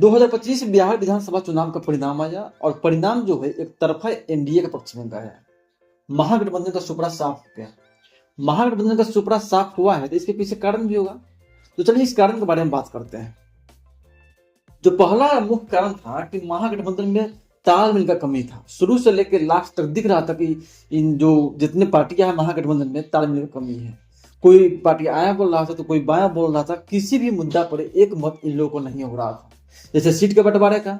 2025 बिहार विधानसभा चुनाव का परिणाम आया और परिणाम जो है एक तरफा एनडीए के पक्ष में गया। महागठबंधन का सुपड़ा साफ हो गया। महागठबंधन का सुपड़ा साफ हुआ है तो इसके पीछे कारण भी होगा। तो चलिए इस कारण के बारे में बात करते हैं। जो पहला मुख्य कारण था कि महागठबंधन में तालमेल का कमी था। शुरू से लेकर लास्ट तक दिख रहा था कि इन जो जितने पार्टियां हैं महागठबंधन में तालमेल का कमी है। कोई पार्टी आया बोल रहा था तो कोई बाया बोल रहा था। किसी भी मुद्दा पर एक मत इन लोगों को नहीं हो रहा था। जैसे सीट के बंटवारे का,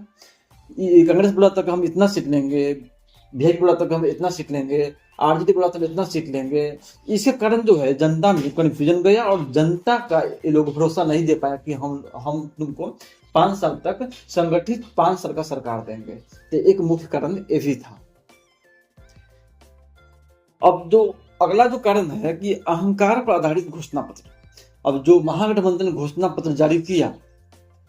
कांग्रेस बोला था कि हम इतना सीट लेंगे, बीजेपी बोला था कि हम इतना सीट लेंगे, आरजेडी बोला था इतना सीट लेंगे। इसके कारण जो है जनता में कन्फ्यूजन गया और जनता का ये लोग भरोसा नहीं दे पाया कि हम तुमको 5 साल तक संगठित 5 साल का सरकार देंगे। तो एक मुख्य कारण ये भी था। अब जो अगला जो कारण है कि अहंकार पर आधारित घोषणा पत्र। अब जो महागठबंधन घोषणा पत्र जारी किया,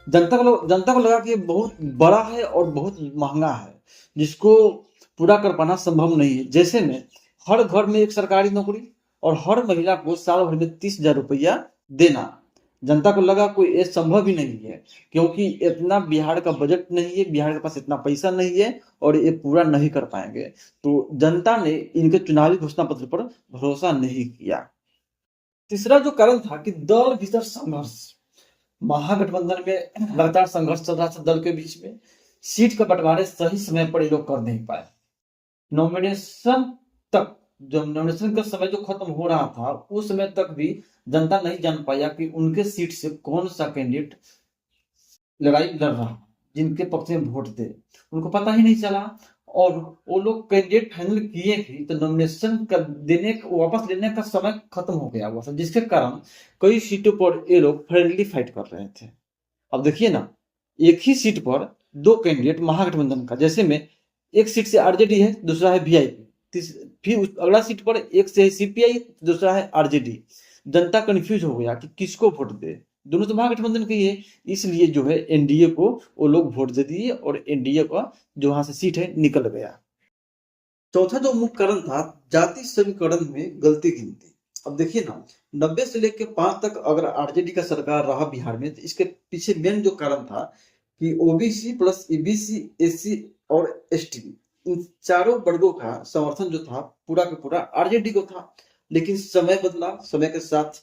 जनता को लगा कि बहुत बड़ा है और बहुत महंगा है, जिसको पूरा कर पाना संभव नहीं है। जैसे में हर घर में एक सरकारी नौकरी और हर महिला को साल भर में 30,000 रुपया देना, जनता को लगा कोई ये संभव ही नहीं है, क्योंकि इतना बिहार का बजट नहीं है, बिहार के पास इतना पैसा नहीं है और ये पूरा नहीं कर पाएंगे। तो जनता ने इनके चुनावी घोषणा पत्र पर भरोसा नहीं किया। तीसरा जो कारण था कि दल भीतर संघर्ष। महागठबंधन में लगातार संघर्ष चल रहा था दल के बीच में। सीट का बंटवारे सही समय पर ये लोग कर नहीं पाए। नॉमिनेशन तक, जब नॉमिनेशन का समय जो खत्म हो रहा था उस समय तक भी जनता नहीं जान पाया कि उनके सीट से कौन सा कैंडिडेट लड़ाई लड़ रहा, जिनके पक्ष में वोट दे, उनको पता ही नहीं चला। और वो लोग कैंडिडेट फाइनल किए भी तो नॉमिनेशन का वापस लेने का समय खत्म हो गया हुआ था, जिसके कारण कई सीटों पर ये लोग फ्रेंडली फाइट कर रहे थे। अब देखिए ना, एक ही सीट पर 2 कैंडिडेट महागठबंधन का, जैसे में एक सीट से आरजेडी है, दूसरा है वीआईपी, फिर अगला सीट पर एक से है सीपीआई, दूसरा है आरजेडी। जनता कंफ्यूज हो गया कि किसको वोट दे। दोनों तो महागठबंधन के ही है, इसलिए जो है एनडीए को वो लोग वोट दे दिए और एनडीए का जो वहां से सीट है निकल गया। चौथा जो मुख्य कारण था, जाति समीकरण में गलती गिनती। अब देखिए ना, 90 से लेकर 5 तक अगर आरजेडी का सरकार रहा बिहार में तो इसके पीछे मेन जो कारण था कि ओबीसी प्लस ईबीसी, एससी और एसटी, इन चारों वर्गों का समर्थन जो था पूरा का पूरा आरजेडी को था। लेकिन समय बदला, समय के साथ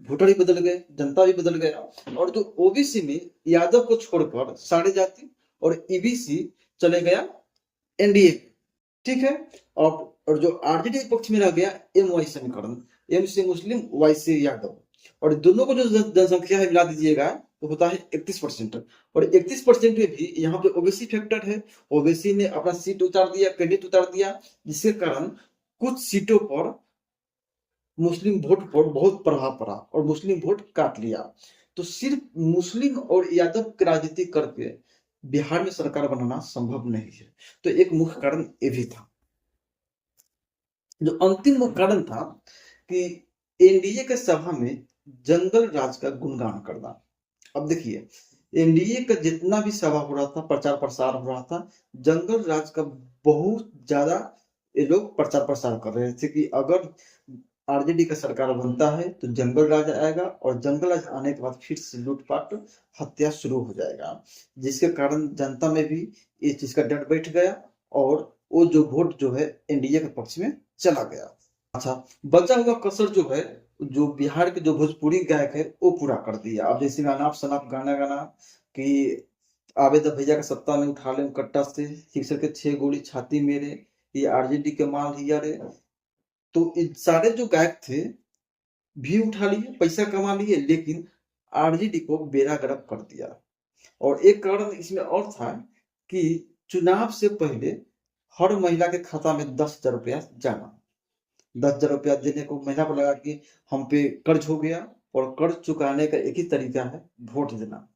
वोटर ही बदल गए, जनता भी बदल गया और जो ओबीसी में यादव को छोड़कर सारे जाति और ईबीसी चले गया एनडीए, ठीक है। और जो आरजेडी के पक्ष में रह गया एम वाई समीकरण, एम से मुस्लिम, वाई से यादव, और दोनों को जो जनसंख्या है मिला दीजिएगा तो होता है 31%। और 31% में भी यहाँ पे ओबीसी फैक्टर है। ओबीसी ने अपना सीट उतार दिया, कैंडिडेट उतार दिया, जिसके कारण कुछ सीटों पर मुस्लिम वोट पर बहुत प्रभाव पड़ा और मुस्लिम वोट काट लिया। तो सिर्फ मुस्लिम और यादव की राजनीति करके बिहार में सरकार बनाना संभव नहीं है। तो एक मुख्य कारण ये भी था। जो अंतिम मुख्य कारण था कि एनडीए के सभा में जंगल राज का गुणगान करना। अब देखिए, एनडीए का जितना भी सभा हो रहा था, प्रचार प्रसार हो रहा था, जंगल राज का बहुत ज्यादा ये लोग प्रचार प्रसार कर रहे थे कि अगर आरजेडी का सरकार बनता है तो जंगल राज आएगा और जंगल राज आने के बाद फिर से लूटपाट, हत्या शुरू हो जाएगा, जिसके कारण जनता में भी इस चीज का डर बैठ गया और वो जो वोट जो है एनडीए के पक्ष में चला गया। अच्छा, बचा हुआ कसर जो है, जो बिहार के जो भोजपुरी गायक है वो पूरा कर दिया। अब जैसे अनाप शनाप गाना गाना कि आवेदा भैया का सत्ता में उठा ले कट्टा से, सिक्सर के 6 गोली छाती मेरे, ये आरजेडी के माल ही रे। तो इन सारे जो गायक थे भी उठा लिए, पैसा कमा लिए, लेकिन आरजेडी को बेड़ा गर्क कर दिया। और एक कारण इसमें और था कि चुनाव से पहले हर महिला के खाता में 10,000 रुपया जाना। 10,000 रुपया देने को महिला को लगा कि हम पे कर्ज हो गया और कर्ज चुकाने का एक ही तरीका है वोट देना।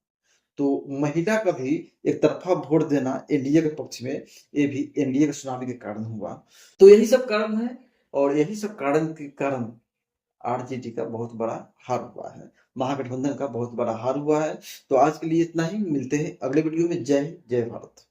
तो महिला का भी एक तरफा वोट देना एनडीए के पक्ष में, ये भी एनडीए के सुनामी के कारण हुआ। तो यही सब कारण है और यही सब कारण के कारण आरजेडी का बहुत बड़ा हार हुआ है, महागठबंधन का बहुत बड़ा हार हुआ है। तो आज के लिए इतना ही, मिलते हैं अगले वीडियो में। जय हिंद, जय भारत।